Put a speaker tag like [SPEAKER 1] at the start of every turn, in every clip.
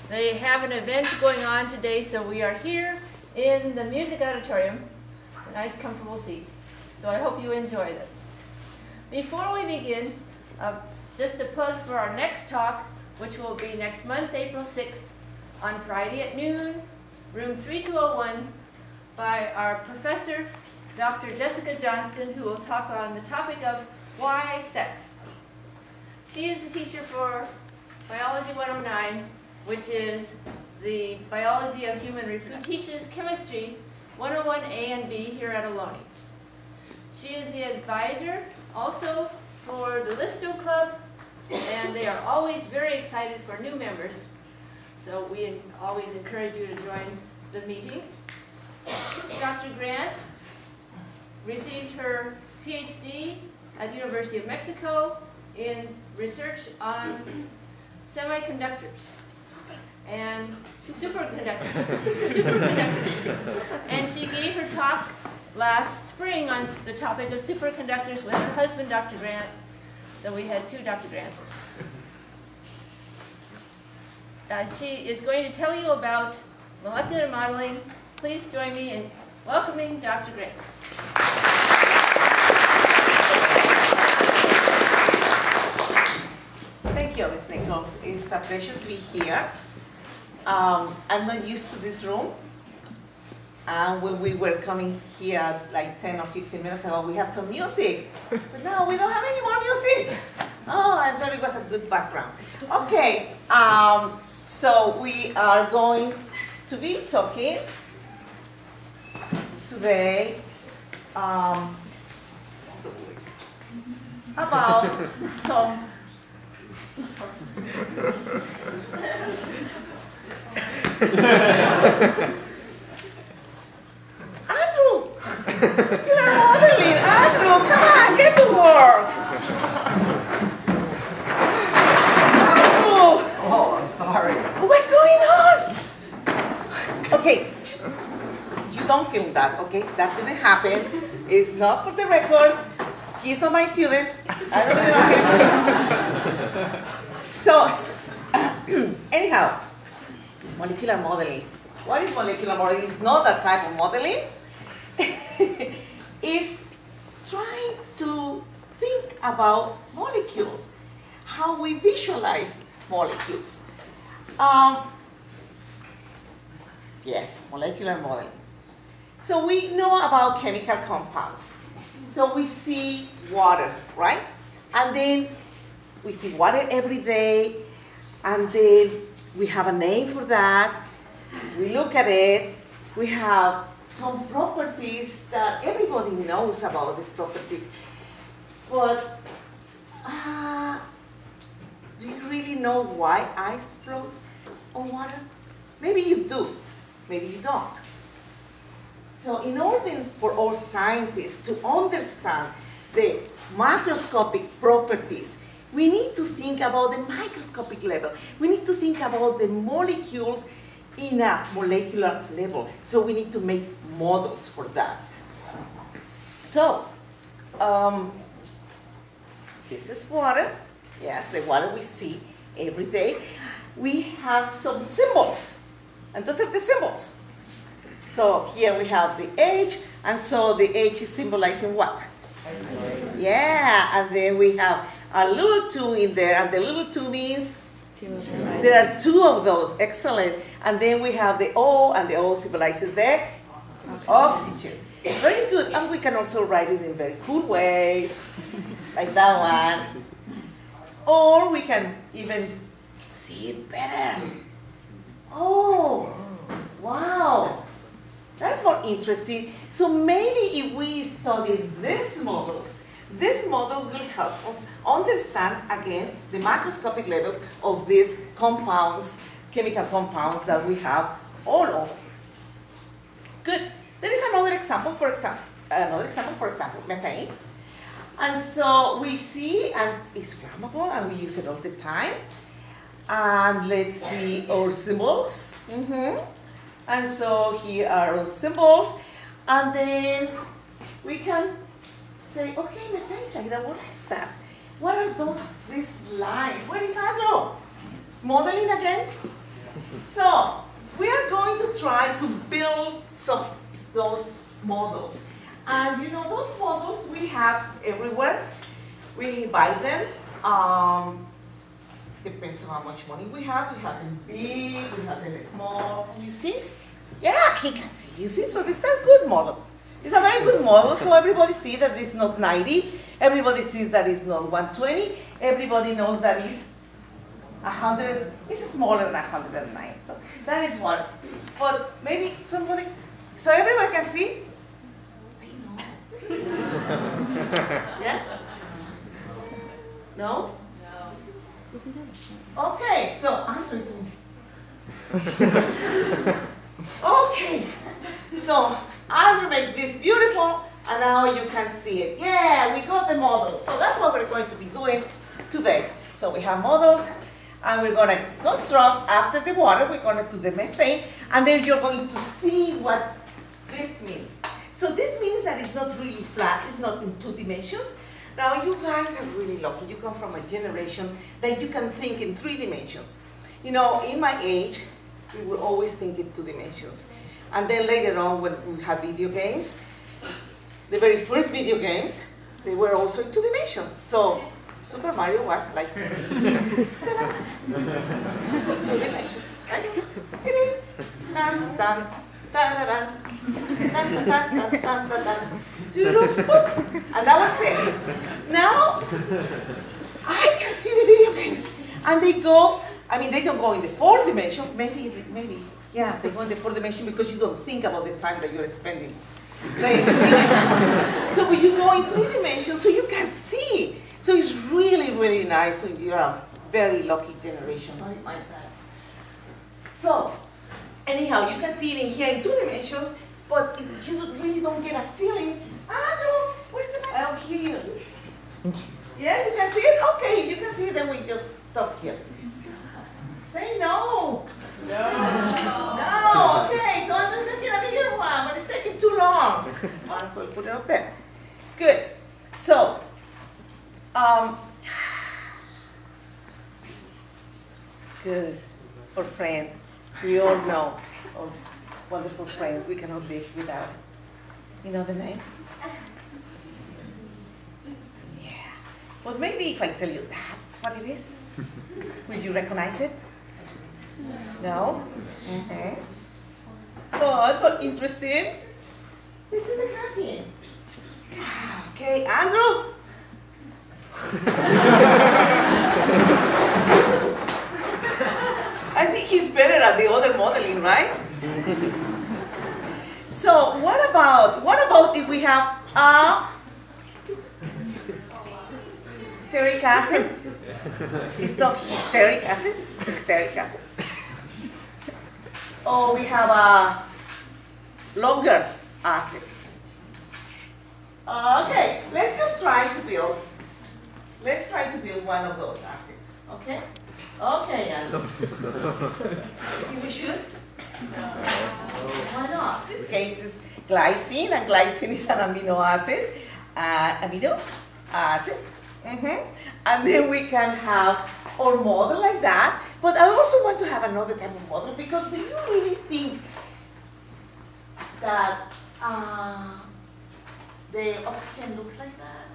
[SPEAKER 1] They have an event going on today, so we are here in the music auditorium, nice comfortable seats. So I hope you enjoy this. Before we begin, just a plug for our next talk, which will be next month, April 6th, on Friday at noon, room 3201, by our professor, Dr. Jessica Johnston, who will talk on the topic of why sex. She is the teacher for Biology 109, which is the biology of human reproduction, who teaches chemistry 101A and B here at Arellano. She is the advisor also for the Listo Club, and they are always very excited for new members. So we always encourage you to join the meetings. Dr. Grant received her PhD at the University of Mexico in research on semiconductors and superconductors. And she gave her talk last spring on the topic of superconductors with her husband, Dr. Grant. So we had two Dr. Grants. She is going to tell you about molecular modeling. Please join me in welcoming Dr. Grant.
[SPEAKER 2] Thank you, Ms. Nichols. It's a pleasure to be here. I'm not used to this room. When we were coming here like 10 or 15 minutes ago, we had some music. But now we don't have any more music. Oh, I thought it was a good background. Okay, so we are going to be talking today about some Andrew! Molecular modeling! Andrew, come on, get to work! Andrew!
[SPEAKER 3] Oh, I'm sorry.
[SPEAKER 2] What's going on? Okay, you don't film that, okay? That didn't happen. It's not for the records. He's not my student. I don't know him. So, anyhow, molecular modeling. What is molecular modeling? It's not that type of modeling. It's trying to think about molecules, how we visualize molecules. Yes, molecular modeling. So we know about chemical compounds. So we see water, right? And then we see water every day, and then we have a name for that. We look at it. We have some properties that everybody knows about these properties. But do you really know why ice floats on water? Maybe you do, maybe you don't. So in order for our scientists to understand the macroscopic properties, we need to think about the microscopic level. We need to think about the molecules in a molecular level. So we need to make models for that. So, this is water. Yes, the water we see every day. We have some symbols, and those are the symbols. So here we have the H, and so the H is symbolizing what? Yeah, and then we have a little 2 in there, and the little 2 means there are 2 of those. Excellent. And then we have the O, and the O symbolizes the oxygen. Very good. And we can also write it in very cool ways, like that one. Or we can even see it better. Oh, wow. That's more interesting. So maybe if we study these models will help us understand, again, the macroscopic levels of these compounds, chemical compounds that we have all over. Good. There is another example, for example, methane. And so we see, and it's flammable, and we use it all the time. And let's see our symbols. And so here are our symbols. And then we can say, okay, Metallica, what is that? What are these lines? Where is Andrew? Modeling again? So we are going to try to build some those models. And you know, those models we have everywhere. We buy them. Depends on how much money we have. We have them big, we have them small. Can you see? Yeah, he can see. You see? So this is a good model. It's a very good model, so everybody sees that it's not 90. Everybody sees that it's not 120. Everybody knows that it's 100. It's smaller than 109. So that is one. But maybe somebody, so everybody can see? Say no. Yes? No? No. Okay, so Andrew is okay, so Andrew made this beautiful, and now you can see it. Yeah, we got the model. So that's what we're going to be doing today. So we have models, and we're going to construct after the water. We're going to do the methane, and then you're going to see what this means. So this means that it's not really flat. It's not in 2 dimensions. Now you guys are really lucky. You come from a generation that you can think in 3 dimensions. You know, in my age, we would always think in 2 dimensions. And then later on, when we had video games, the very first video games, they were also in 2 dimensions. So Super Mario was like 2 dimensions, right? Dun, dun, dun, dun, dun, dun, dun, dun, dun, dun, dun. And that was it. Now, I can see the video games. And they go, I mean, they don't go in the 4th dimension. Maybe, yeah, they go in the 4th dimension because you don't think about the time that you're spending playing the video games. So when you go in 3 dimensions, so you can see. So it's really, really nice. So you're a very lucky generation. My times. So, anyhow, you can see it in here in 2 dimensions, but you really don't get a feeling. Andrew, where's the map? Oh, here. Yes, you can see it? Okay, you can see it, then we just stop here. Say no. No. No, okay, so I'm just looking at a bigger one, but it's taking too long. So I'll put it up there. Good. So, good. Our friend. We all know our wonderful friend. We cannot live without it. You know the name? Yeah. Well, maybe if I tell you that's what it is, will you recognize it? No? Mm-hmm. But interesting. This is a caffeine. Okay, Andrew? I think he's better at the other modeling, right? So what about if we have hysteric acid? It's not hysteric acid, it's hysteric acid. Or we have a longer acid. Okay, let's try to build one of those acids, okay? Okay, Andrew. Think we should? No. Why not? This case is glycine, and glycine is an amino acid. And then we can have our model like that. But I also want to have another type of model, because do you really think that the oxygen looks like that?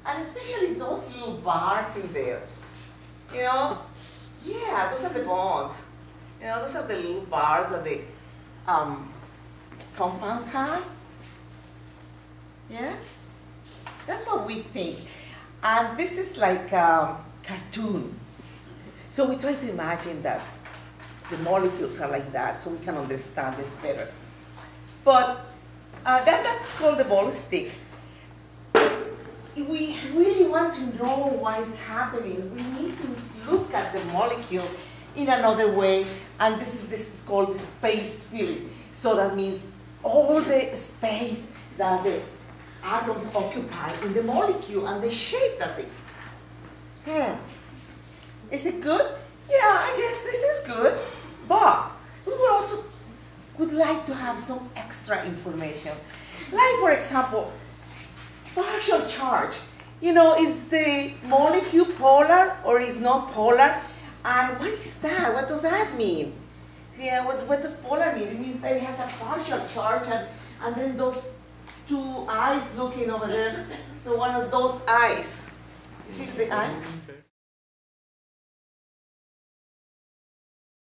[SPEAKER 2] And especially those little bars in there. You know, yeah, those are the bonds. You know, those are the little bars that the compounds have. Yes? That's what we think. And this is like a cartoon. So we try to imagine that the molecules are like that so we can understand it better. But that's called the ball stick. If we really want to know what is happening, we need to look at the molecule in another way, and this is called the space field. So that means all the space that the atoms occupy in the molecule and the shape that they. Is it good? Yeah, I guess this is good, but we would also would like to have some extra information. Like, for example, partial charge. You know, is the molecule polar or is not polar? And what is that? What does that mean? Yeah, what does polar mean? It means that it has a partial charge and then those two eyes looking over there. So one of those eyes. You see the eyes?